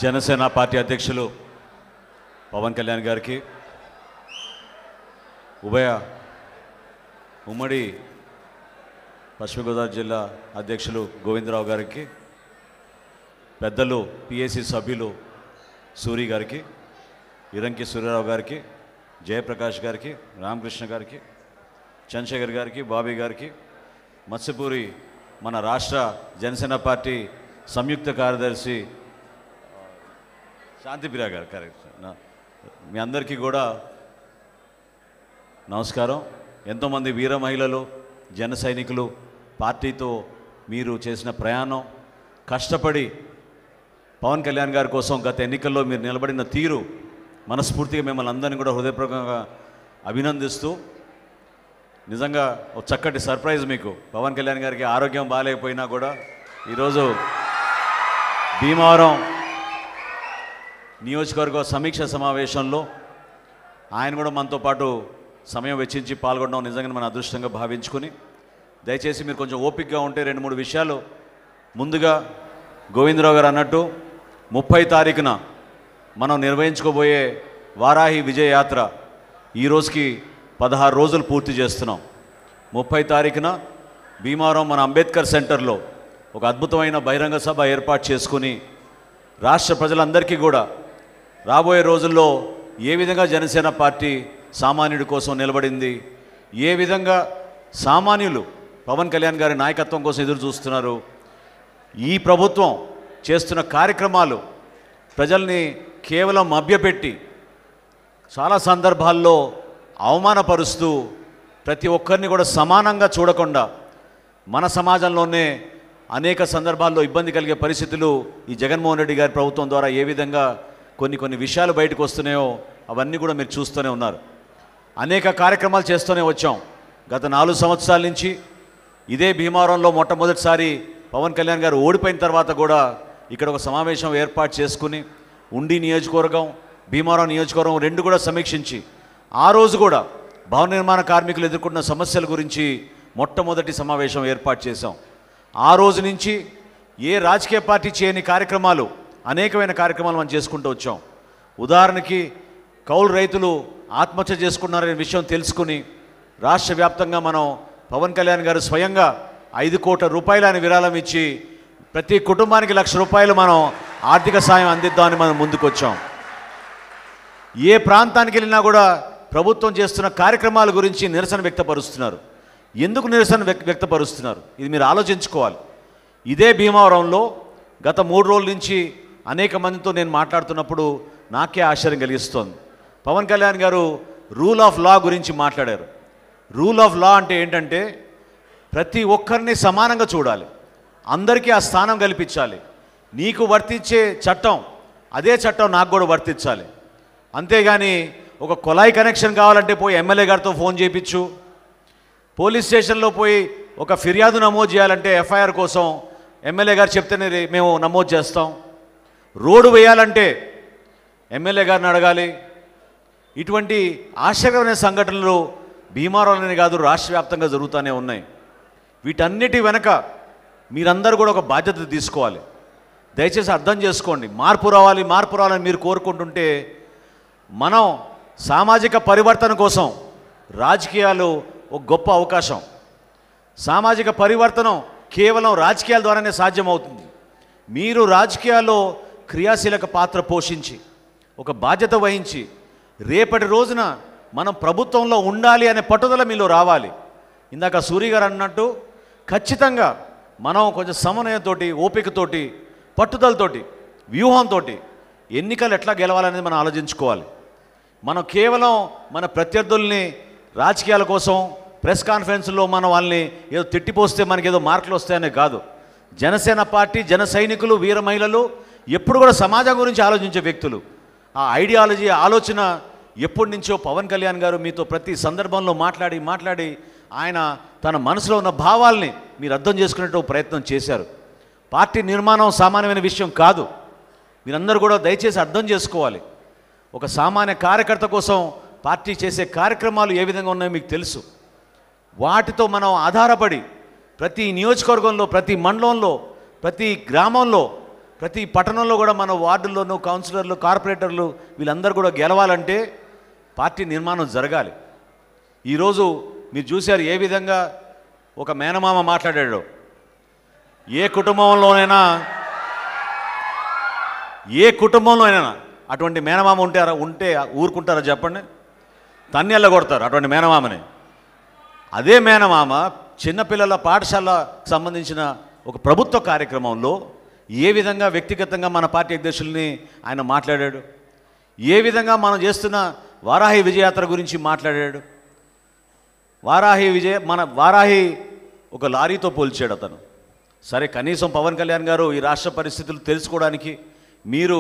Janasena party అధ్యక్షులు పవన్ కళ్యాణ్ గారికి, ఉమ్మడి పశ్చిమ గోదావరి జిల్లా అధ్యక్షులు గోవిందరావు గారికి, పెద్దలు పిఎసి సభ్యులు సూరి గారికి, ఇరంకి సూర్యారావు గారికి, జయప్రకాష్ గారికి, రామకృష్ణ గారికి, చంద్రశేఖర్ గారికి, బాబీ గారికి, మత్స్యపూరి మన రాష్ట్ర జనసేన పార్టీ సంయుక్త కార్యదర్శి శాంతిప్రియ గారు, కరెక్ట్, మీ అందరికీ కూడా నమస్కారం. ఎంతోమంది వీర మహిళలు, జన సైనికులు పార్టీతో మీరు చేసిన ప్రయాణం, కష్టపడి పవన్ కళ్యాణ్ గారి కోసం గత ఎన్నికల్లో మీరు నిలబడిన తీరు మనస్ఫూర్తిగా మిమ్మల్ని అందరినీ కూడా హృదయపూర్వకంగా అభినందిస్తూ, నిజంగా ఒక చక్కటి సర్ప్రైజ్ మీకు. పవన్ కళ్యాణ్ గారికి ఆరోగ్యం బాగాలేకపోయినా కూడా ఈరోజు భీమవరం నియోజకవర్గ సమీక్ష సమావేశంలో ఆయన కూడా మనతో పాటు సమయం వెచ్చించి పాల్గొనడం నిజంగా మన అదృష్టంగా భావించుకుని, దయచేసి మీరు కొంచెం ఓపికగా ఉంటే 2-3 విషయాలు. ముందుగా గోవిందరావు గారు అన్నట్టు 30 తారీఖున మనం నిర్వహించుకోబోయే వారాహి విజయ యాత్ర ఈ రోజుకి 16 రోజులు పూర్తి చేస్తున్నాం. 30 తారీఖున భీమవరం మన అంబేద్కర్ సెంటర్లో ఒక అద్భుతమైన బహిరంగ సభ ఏర్పాటు చేసుకుని రాష్ట్ర ప్రజలందరికీ కూడా రాబోయే రోజుల్లో ఏ విధంగా జనసేన పార్టీ సామాన్యుడి కోసం నిలబడింది, ఏ విధంగా సామాన్యులు పవన్ కళ్యాణ్ గారి నాయకత్వం కోసం ఎదురు చూస్తున్నారు, ఈ ప్రభుత్వం చేస్తున్న కార్యక్రమాలు ప్రజల్ని కేవలం మభ్యపెట్టి చాలా సందర్భాల్లో అవమానపరుస్తూ ప్రతి ఒక్కరిని కూడా సమానంగా చూడకుండా మన సమాజంలోనే అనేక సందర్భాల్లో ఇబ్బంది కలిగే పరిస్థితులు ఈ జగన్మోహన్ రెడ్డి గారి ప్రభుత్వం ద్వారా ఏ విధంగా కొన్ని విషయాలు బయటకు వస్తున్నాయో అవన్నీ కూడా మీరు చూస్తూనే ఉన్నారు. అనేక కార్యక్రమాలు చేస్తూనే వచ్చాం. గత 4 సంవత్సరాల నుంచి ఇదే భీమవరంలో మొట్టమొదటిసారి పవన్ కళ్యాణ్ గారు ఓడిపోయిన తర్వాత కూడా ఇక్కడ ఒక సమావేశం ఏర్పాటు చేసుకుని ఉండి నియోజకవర్గం, భీమవరం నియోజకవర్గం 2 కూడా సమీక్షించి ఆ రోజు కూడా భవన నిర్మాణ కార్మికులు ఎదుర్కొన్న సమస్యల గురించి మొట్టమొదటి సమావేశం ఏర్పాటు చేశాం. ఆ రోజు నుంచి ఏ రాజకీయ పార్టీ చేయని కార్యక్రమాలు, అనేకమైన కార్యక్రమాలు మనం చేసుకుంటూ వచ్చాం. ఉదాహరణకి కౌలు రైతులు ఆత్మహత్య చేసుకున్నారనే విషయం తెలుసుకుని రాష్ట్ర వ్యాప్తంగా మనం పవన్ కళ్యాణ్ గారు స్వయంగా 5 కోట్ల రూపాయలని విరాళం ఇచ్చి ప్రతి కుటుంబానికి 1,00,000 రూపాయలు మనం ఆర్థిక సాయం అందిద్దామని మనం ముందుకొచ్చాం. ఏ ప్రాంతానికి వెళ్ళినా కూడా ప్రభుత్వం చేస్తున్న కార్యక్రమాల గురించి నిరసన వ్యక్తపరుస్తున్నారు. ఎందుకు నిరసన వ్యక్తపరుస్తున్నారు? ఇది మీరు ఆలోచించుకోవాలి. ఇదే భీమవరంలో గత 3 రోజుల నుంచి అనేక మందితో నేను మాట్లాడుతున్నప్పుడు నాకే ఆశ్చర్యం కలిగిస్తోంది. పవన్ కళ్యాణ్ గారు రూల్ ఆఫ్ లా గురించి మాట్లాడారు. రూల్ ఆఫ్ లా అంటే ఏంటంటే ప్రతి ఒక్కరిని సమానంగా చూడాలి, అందరికీ ఆ స్థానం కల్పించాలి. నీకు వర్తించే చట్టం అదే చట్టం నాకు కూడా వర్తించాలి. అంతేగాని ఒక కొలాయి కనెక్షన్ కావాలంటే పోయి ఎమ్మెల్యే గారితో ఫోన్ చేయించు, పోలీస్ స్టేషన్లో పోయి ఒక ఫిర్యాదు నమోదు చేయాలంటే ఎఫ్ఐఆర్ కోసం ఎమ్మెల్యే గారు చెప్తేనే మేము నమోదు చేస్తాం, రోడ్డు వేయాలంటే ఎమ్మెల్యే గారిని అడగాలి. ఇటువంటి ఆశ్చర్యకరమైన సంఘటనలు భీమవరంలోనే కాదు రాష్ట్ర వ్యాప్తంగా జరుగుతూనే ఉన్నాయి. వీటన్నిటి వెనక మీరందరూ కూడా ఒక బాధ్యత తీసుకోవాలి. దయచేసి అర్థం చేసుకోండి. మార్పు రావాలని మీరు కోరుకుంటుంటే మనం సామాజిక పరివర్తన కోసం రాజకీయాలు ఒక గొప్ప అవకాశం. సామాజిక పరివర్తనం కేవలం రాజకీయాల ద్వారానే సాధ్యమవుతుంది. మీరు రాజకీయాల్లో క్రియాశీలక పాత్ర పోషించి ఒక బాధ్యత వహించి రేపటి రోజున మనం ప్రభుత్వంలో ఉండాలి అనే పట్టుదల మీలో రావాలి. ఇందాక సూరి గారు అన్నట్టు ఖచ్చితంగా మనం కొంచెం సమన్వయంతోటి, ఓపికతోటి, పట్టుదలతోటి, వ్యూహంతో ఎన్నికలు ఎట్లా గెలవాలనేది మనం ఆలోచించుకోవాలి. మనం కేవలం మన ప్రత్యర్థుల్ని రాజకీయాల కోసం ప్రెస్ కాన్ఫరెన్స్లో మనం వాళ్ళని ఏదో తిట్టిపోస్తే మనకి ఏదో మార్కులు వస్తాయనే కాదు. జనసేన పార్టీ, జన సైనికులు, వీర మహిళలు ఎప్పుడు కూడా సమాజం గురించి ఆలోచించే వ్యక్తులు. ఆ ఐడియాలజీ, ఆలోచన ఎప్పటి నుంచో పవన్ కళ్యాణ్ గారు మీతో ప్రతి సందర్భంలో మాట్లాడి ఆయన తన మనసులో ఉన్న భావాల్ని మీరు అర్థం చేసుకునేట్టు ప్రయత్నం చేశారు. పార్టీ నిర్మాణం సామాన్యమైన విషయం కాదు. మీరందరూ కూడా దయచేసి అర్థం చేసుకోవాలి. ఒక సామాన్య కార్యకర్త కోసం పార్టీ చేసే కార్యక్రమాలు ఏ విధంగా ఉన్నాయో మీకు తెలుసు. వాటితో మనం ఆధారపడి ప్రతి నియోజకవర్గంలో, ప్రతి మండలంలో, ప్రతి గ్రామంలో ప్రతి పట్టణంలో కూడా మన వార్డుల్లోనూ కౌన్సిలర్లు, కార్పొరేటర్లు వీళ్ళందరూ కూడా గెలవాలంటే పార్టీ నిర్మాణం జరగాలి. ఈరోజు మీరు చూశారు ఏ విధంగా ఒక మేనమామ మాట్లాడాడు. ఏ కుటుంబంలోనైనా అటువంటి మేనమామ ఉంటే ఊరుకుంటారా చెప్పండి? తన్నెళ్ళ కొడతారు అటువంటి మేనమామని. అదే మేనమామ చిన్నపిల్లల పాఠశాలకు సంబంధించిన ఒక ప్రభుత్వ కార్యక్రమంలో ఏ విధంగా వ్యక్తిగతంగా మన పార్టీ అధ్యక్షుల్ని ఆయన మాట్లాడాడు, ఏ విధంగా మనం చేస్తున్న వారాహి విజయయాత్ర గురించి మాట్లాడాడు. వారాహి ఒక లారీతో పోల్చాడు అతను. సరే, కనీసం పవన్ కళ్యాణ్ గారు ఈ రాష్ట్ర పరిస్థితులు తెలుసుకోవడానికి మీరు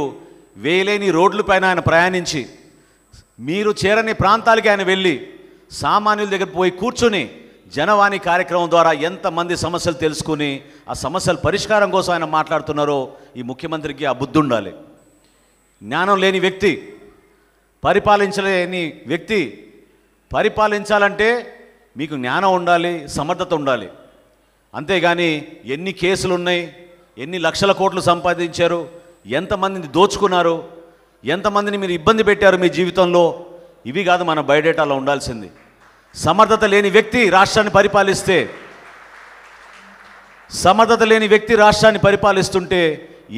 వేయలేని రోడ్ల పైన ఆయన ప్రయాణించి, మీరు చేరని ప్రాంతాలకి ఆయన వెళ్ళి సామాన్యుల దగ్గర పోయి కూర్చుని జనవాణి కార్యక్రమం ద్వారా ఎంతమంది సమస్యలు తెలుసుకుని ఆ సమస్యల పరిష్కారం కోసం ఆయన మాట్లాడుతున్నారో ఈ ముఖ్యమంత్రికి ఆ బుద్ధి ఉండాలి. జ్ఞానం లేని వ్యక్తి, పరిపాలించలేని వ్యక్తి, పరిపాలించాలంటే మీకు జ్ఞానం ఉండాలి, సమర్థత ఉండాలి. అంతేగాని ఎన్ని కేసులు ఉన్నాయి, ఎన్ని లక్షల కోట్లు సంపాదించారు, ఎంతమందిని దోచుకున్నారు, ఎంతమందిని మీరు ఇబ్బంది పెట్టారు మీ జీవితంలో, ఇవి కాదు మన బయోడేటాలో ఉండాల్సింది. సమర్థత లేని వ్యక్తి రాష్ట్రాన్ని పరిపాలిస్తుంటే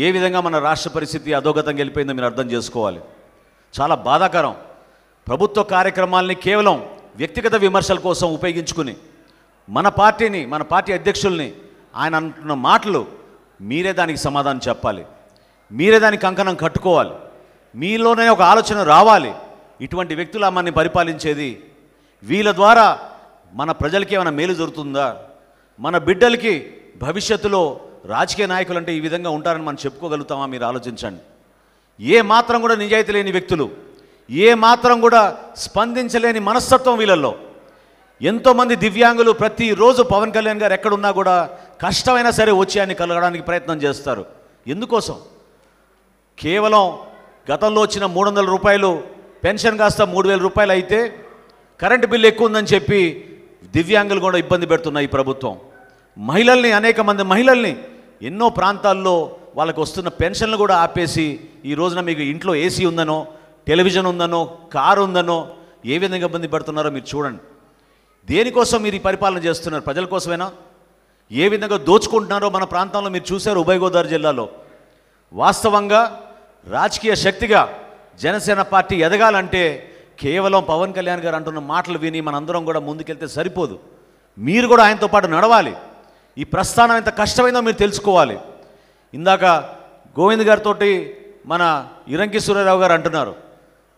ఏ విధంగా మన రాష్ట్ర పరిస్థితి అధోగతంగా వెళ్ళిపోయిందో మీరు అర్థం చేసుకోవాలి. చాలా బాధాకరం. ప్రభుత్వ కార్యక్రమాలని కేవలం వ్యక్తిగత విమర్శల కోసం ఉపయోగించుకుని మన పార్టీ అధ్యక్షుల్ని ఆయన అంటున్న మాటలు మీరే దానికి సమాధానం చెప్పాలి, మీరే దానికి కంకణం కట్టుకోవాలి, మీలోనే ఒక ఆలోచన రావాలి. ఇటువంటి వ్యక్తులు మనని పరిపాలించేది, వీళ్ళ ద్వారా మన ప్రజలకి ఏమైనా మేలు జరుగుతుందా, మన బిడ్డలకి భవిష్యత్తులో రాజకీయ నాయకులు అంటే ఈ విధంగా ఉంటారని మనం చెప్పుకోగలుగుతామా? మీరు ఆలోచించండి. ఏ మాత్రం కూడా నిజాయితీ లేని వ్యక్తులు, ఏ మాత్రం కూడా స్పందించలేని మనస్తత్వం వీళ్ళల్లో. ఎంతోమంది దివ్యాంగులు ప్రతిరోజు పవన్ కళ్యాణ్ గారు ఎక్కడున్నా కూడా కష్టమైనా సరే వచ్చి ఆయన్ని కలగడానికి ప్రయత్నం చేస్తారు. ఎందుకోసం? కేవలం గతంలో వచ్చిన 300 రూపాయలు పెన్షన్ కాస్త 3000 రూపాయలు అయితే కరెంటు బిల్లు ఎక్కువ ఉందని చెప్పి దివ్యాంగులు కూడా ఇబ్బంది పెడుతున్నాయి ఈ ప్రభుత్వం. అనేక మంది మహిళల్ని ఎన్నో ప్రాంతాల్లో వాళ్ళకు వస్తున్న పెన్షన్లు కూడా ఆపేసి ఈ రోజున మీకు ఇంట్లో ఏసీ ఉందనో, టెలివిజన్ ఉందనో, కారు ఉందనో ఏ విధంగా ఇబ్బంది పడుతున్నారో మీరు చూడండి. దేనికోసం మీరు ఈ పరిపాలన చేస్తున్నారు? ప్రజల కోసమేనా? ఏ విధంగా దోచుకుంటున్నారో మన ప్రాంతంలో మీరు చూశారు. ఉభయ గోదావరి జిల్లాలో వాస్తవంగా రాజకీయ శక్తిగా జనసేన పార్టీ ఎదగాలంటే కేవలం పవన్ కళ్యాణ్ గారు అంటున్న మాటలు విని మనందరం కూడా ముందుకెళ్తే సరిపోదు. మీరు కూడా ఆయనతో పాటు నడవాలి. ఈ ప్రస్థానం ఎంత కష్టమైందో మీరు తెలుసుకోవాలి. ఇందాక గోవింద్ గారితో మన ఇరంకి సూర్యారావు గారు అంటున్నారు,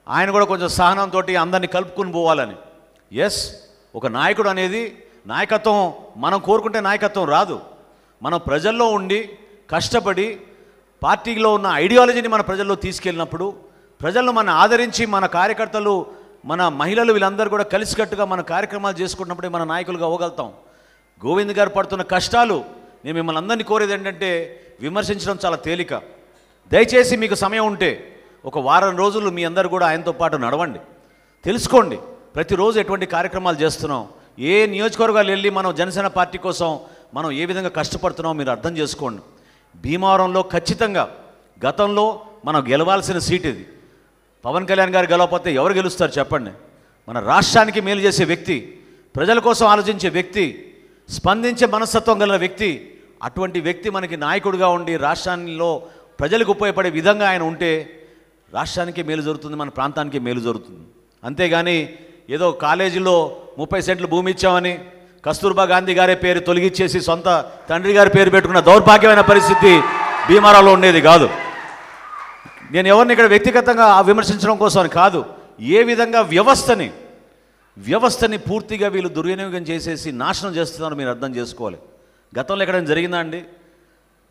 ఆయన కూడా కొంచెం సహనంతో అందరినీ కలుపుకుని పోవాలని. ఎస్, ఒక నాయకుడు అనేది నాయకత్వం మనం కోరుకుంటే నాయకత్వం రాదు. మనం ప్రజల్లో ఉండి కష్టపడి పార్టీలో ఉన్న ఐడియాలజీని మన ప్రజల్లో తీసుకెళ్ళినప్పుడు, ప్రజలను మన ఆదరించి మన కార్యకర్తలు, మన మహిళలు వీళ్ళందరూ కూడా కలిసికట్టుగా మన కార్యక్రమాలు చేసుకుంటున్నప్పుడే మన నాయకులుగా అవ్వగలుగుతాం. గోవింద్ గారు పడుతున్న కష్టాలు నేను మిమ్మల్ని అందరినీ కోరేది ఏంటంటే, విమర్శించడం చాలా తేలిక. దయచేసి మీకు సమయం ఉంటే ఒక వారం రోజులు మీ అందరూ కూడా ఆయనతో పాటు నడవండి, తెలుసుకోండి ప్రతిరోజు ఎటువంటి కార్యక్రమాలు చేస్తున్నాం, ఏ నియోజకవర్గాలు వెళ్ళి మనం జనసేన పార్టీ కోసం మనం ఏ విధంగా కష్టపడుతున్నామో మీరు అర్థం చేసుకోండి. భీమవరంలో ఖచ్చితంగా గతంలో మనం గెలవాల్సిన సీట్ ఇది. పవన్ కళ్యాణ్ గారు గెలవకపోతే ఎవరు గెలుస్తారు చెప్పండి? మన రాష్ట్రానికి మేలు చేసే వ్యక్తి, ప్రజల కోసం ఆలోచించే వ్యక్తి, స్పందించే మనస్తత్వం గల వ్యక్తి, అటువంటి వ్యక్తి మనకి నాయకుడిగా ఉండి రాష్ట్రాల్లో ప్రజలకు ఉపయోగపడే విధంగా ఆయన ఉంటే రాష్ట్రానికి మేలు జరుగుతుంది, మన ప్రాంతానికి మేలు జరుగుతుంది. అంతేగాని ఏదో కాలేజీలో 30 సెంట్లు భూమి ఇచ్చామని కస్తూర్బా గాంధీ గారి పేరు తొలగించేసి సొంత తండ్రి గారి పేరు పెట్టుకున్న దౌర్భాగ్యమైన పరిస్థితి భీమవరంలో ఉండేది కాదు. నేను ఎవరిని ఇక్కడ వ్యక్తిగతంగా విమర్శించడం కోసం కాదు, ఏ విధంగా వ్యవస్థని పూర్తిగా వీళ్ళు దుర్వినియోగం చేసేసి నాశనం చేస్తున్నారు మీరు అర్థం చేసుకోవాలి. గతంలో ఎక్కడైనా జరిగిందా అండి?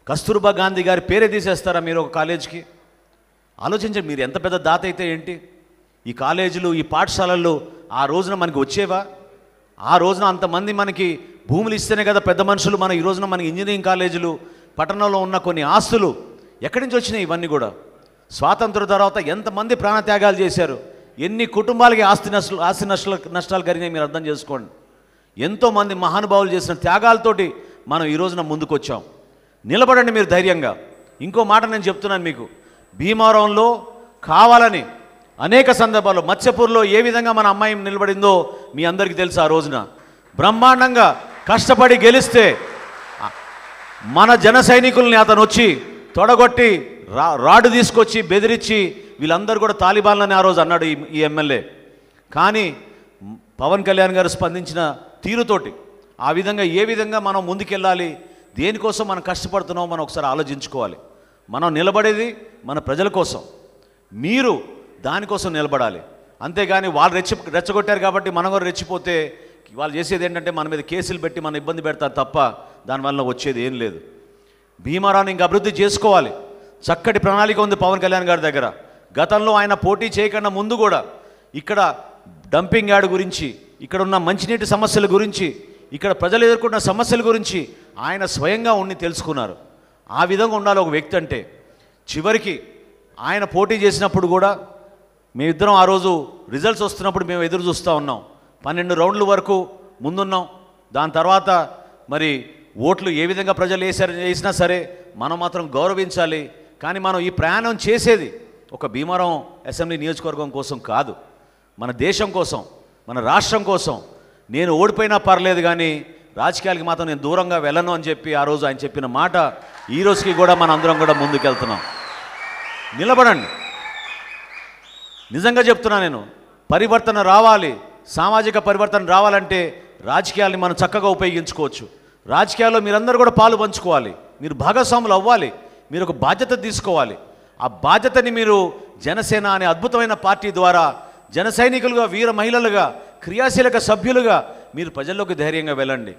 కస్తూర్బా గాంధీ గారి పేరే తీసేస్తారా మీరు ఒక కాలేజీకి? ఆలోచించండి. మీరు ఎంత పెద్ద దాత అయితే ఏంటి? ఈ కాలేజీలు, ఈ పాఠశాలల్లో ఆ రోజున మనకి వచ్చేవా? ఆ రోజున అంతమంది మనకి భూములు ఇస్తేనే కదా పెద్ద మనుషులు. మన ఈ రోజున మనకి ఇంజనీరింగ్ కాలేజీలు, పట్టణంలో ఉన్న కొన్ని ఆస్తులు ఎక్కడి నుంచి వచ్చినాయి? ఇవన్నీ కూడా స్వాతంత్ర తర్వాత ఎంతమంది ప్రాణత్యాగాలు చేశారు, ఎన్ని కుటుంబాలకి ఆస్తి నష్టాలు కలిగినాయి మీరు అర్థం చేసుకోండి. ఎంతోమంది మహానుభావులు చేసిన త్యాగాలతోటి మనం ఈ రోజున ముందుకొచ్చాం. నిలబడండి మీరు ధైర్యంగా. ఇంకో మాట నేను చెప్తున్నాను మీకు, భీమవరంలో కావాలని అనేక సందర్భాల్లో మత్స్యపూర్లో ఏ విధంగా మన అమ్మాయి నిలబడిందో మీ అందరికీ తెలుసు. ఆ రోజున బ్రహ్మాండంగా కష్టపడి గెలిస్తే మన జన సైనికుల్ని అతను వచ్చి తొడగొట్టి రాడు తీసుకొచ్చి బెదిరించి వీళ్ళందరూ కూడా తాలిబాన్లని ఆ రోజు అన్నాడు ఈ ఎమ్మెల్యే. కానీ పవన్ కళ్యాణ్ గారు స్పందించిన తీరుతోటి ఆ విధంగా ఏ విధంగా మనం ముందుకెళ్ళాలి, దేనికోసం మనం కష్టపడుతున్నామో మనం ఒకసారి ఆలోచించుకోవాలి. మనం నిలబడేది మన ప్రజల కోసం, మీరు దానికోసం నిలబడాలి. అంతేగాని వాళ్ళు రెచ్చగొట్టారు కాబట్టి మనం కూడా రెచ్చిపోతే వాళ్ళు చేసేది ఏంటంటే మన మీద కేసులు పెట్టి మన ఇబ్బంది పెడతారు తప్ప దానివల్ల వచ్చేది ఏం లేదు. భీమవరాన్ని ఇంకా అభివృద్ధి చేసుకోవాలి. చక్కటి ప్రణాళిక ఉంది పవన్ కళ్యాణ్ గారి దగ్గర. గతంలో ఆయన పోటీ చేయకుండా ముందు కూడా ఇక్కడ డంపింగ్ యార్డ్ గురించి, ఇక్కడ ఉన్న మంచినీటి సమస్యల గురించి, ఇక్కడ ప్రజలు ఎదుర్కొన్న సమస్యల గురించి ఆయన స్వయంగా ఉండి తెలుసుకున్నారు. ఆ విధంగా ఉండాలి ఒక వ్యక్తి అంటే. చివరికి ఆయన పోటీ చేసినప్పుడు కూడా మేమిద్దరం ఆ రోజు రిజల్ట్స్ వస్తున్నప్పుడు మేము ఎదురు చూస్తూ ఉన్నాం. 12 రౌండ్ల వరకు ముందున్నాం. దాని తర్వాత మరి ఓట్లు ఏ విధంగా ప్రజలు వేసినా సరే మనం మాత్రం గౌరవించాలి. కానీ మనం ఈ ప్రయాణం చేసేది ఒక భీమవరం అసెంబ్లీ నియోజకవర్గం కోసం కాదు, మన దేశం కోసం, మన రాష్ట్రం కోసం. నేను ఓడిపోయినా పర్లేదు కానీ రాజకీయాలకి మాత్రం నేను దూరంగా వెళ్ళను అని చెప్పి ఆ రోజు ఆయన చెప్పిన మాట ఈ రోజుకి కూడా మన అందరం కూడా ముందుకెళ్తున్నాం. నిలబడండి. నిజంగా చెప్తున్నా నేను, పరివర్తన రావాలి, సామాజిక పరివర్తన రావాలంటే రాజకీయాల్ని మనం చక్కగా ఉపయోగించుకోవచ్చు. రాజకీయాల్లో మీరందరూ కూడా పాలు పంచుకోవాలి, మీరు భాగస్వాములు అవ్వాలి, మీరు ఒక బాధ్యత తీసుకోవాలి. ఆ బాధ్యతని మీరు జనసేన అనే అద్భుతమైన పార్టీ ద్వారా జన సైనికులుగా, వీర మహిళలుగా, క్రియాశీలక సభ్యులుగా మీరు ప్రజల్లోకి ధైర్యంగా వెళ్ళండి.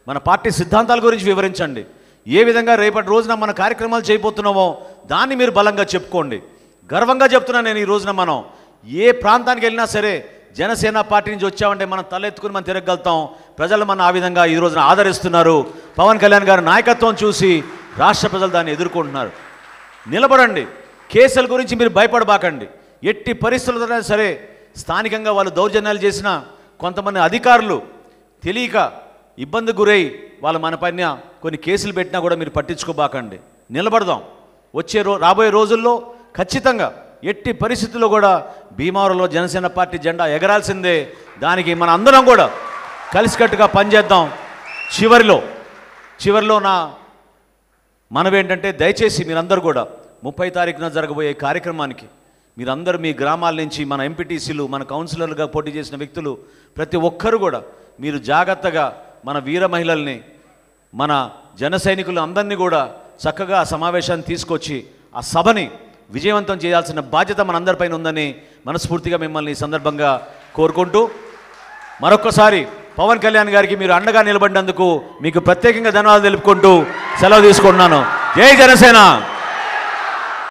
మన పార్టీ సిద్ధాంతాల గురించి వివరించండి. ఏ విధంగా రేపటి రోజున మన కార్యక్రమాలు చేయబోతున్నామో దాన్ని మీరు బలంగా చెప్పుకోండి. గర్వంగా చెప్తున్నాను నేను, ఈ రోజున మనం ఏ ప్రాంతానికి వెళ్ళినా సరే జనసేన పార్టీ నుంచి వచ్చామంటే మనం తలెత్తుకుని మనం తిరగలుగుతాం. ప్రజలు మన ఆ విధంగా ఈ రోజున ఆదరిస్తున్నారు. పవన్ కళ్యాణ్ గారి నాయకత్వం చూసి రాష్ట్ర ప్రజలు దాన్ని ఎదుర్కొంటున్నారు. నిలబడండి. కేసుల గురించి మీరు భయపడబాకండి. ఎట్టి పరిస్థితులైనా సరే స్థానికంగా వాళ్ళు దౌర్జన్యాలు చేసిన కొంతమంది అధికారులు తెలియక ఇబ్బంది గురై వాళ్ళు మన పైన కొన్ని కేసులు పెట్టినా కూడా మీరు పట్టించుకోబాకండి. నిలబడదాం. రాబోయే రోజుల్లో ఖచ్చితంగా ఎట్టి పరిస్థితుల్లో కూడా భీమవరంలో జనసేన పార్టీ జెండా ఎగరాల్సిందే. దానికి మన అందరం కూడా కలిసికట్టుగా పనిచేద్దాం. చివరిలో నా మనవేంటంటే దయచేసి మీరందరూ కూడా 30 తారీఖున జరగబోయే కార్యక్రమానికి మీరందరూ మీ గ్రామాల నుంచి మన ఎంపీటీసీలు, మన కౌన్సిలర్లుగా పోటీ చేసిన వ్యక్తులు ప్రతి ఒక్కరు కూడా మీరు జాగ్రత్తగా మన వీర మహిళల్ని, మన జన సైనికులు అందరినీ కూడా చక్కగా ఆ సమావేశాన్ని తీసుకొచ్చి ఆ సభని విజయవంతం చేయాల్సిన బాధ్యత మనందరిపైన ఉందని మనస్ఫూర్తిగా మిమ్మల్ని ఈ సందర్భంగా కోరుకుంటూ మరొక్కసారి పవన్ కళ్యాణ్ గారికి మీరు అండగా నిలబడినందుకు మీకు ప్రత్యేకంగా ధన్యవాదాలు తెలుపుకుంటూ సెలవు తీసుకుంటున్నాను. జై జనసేన.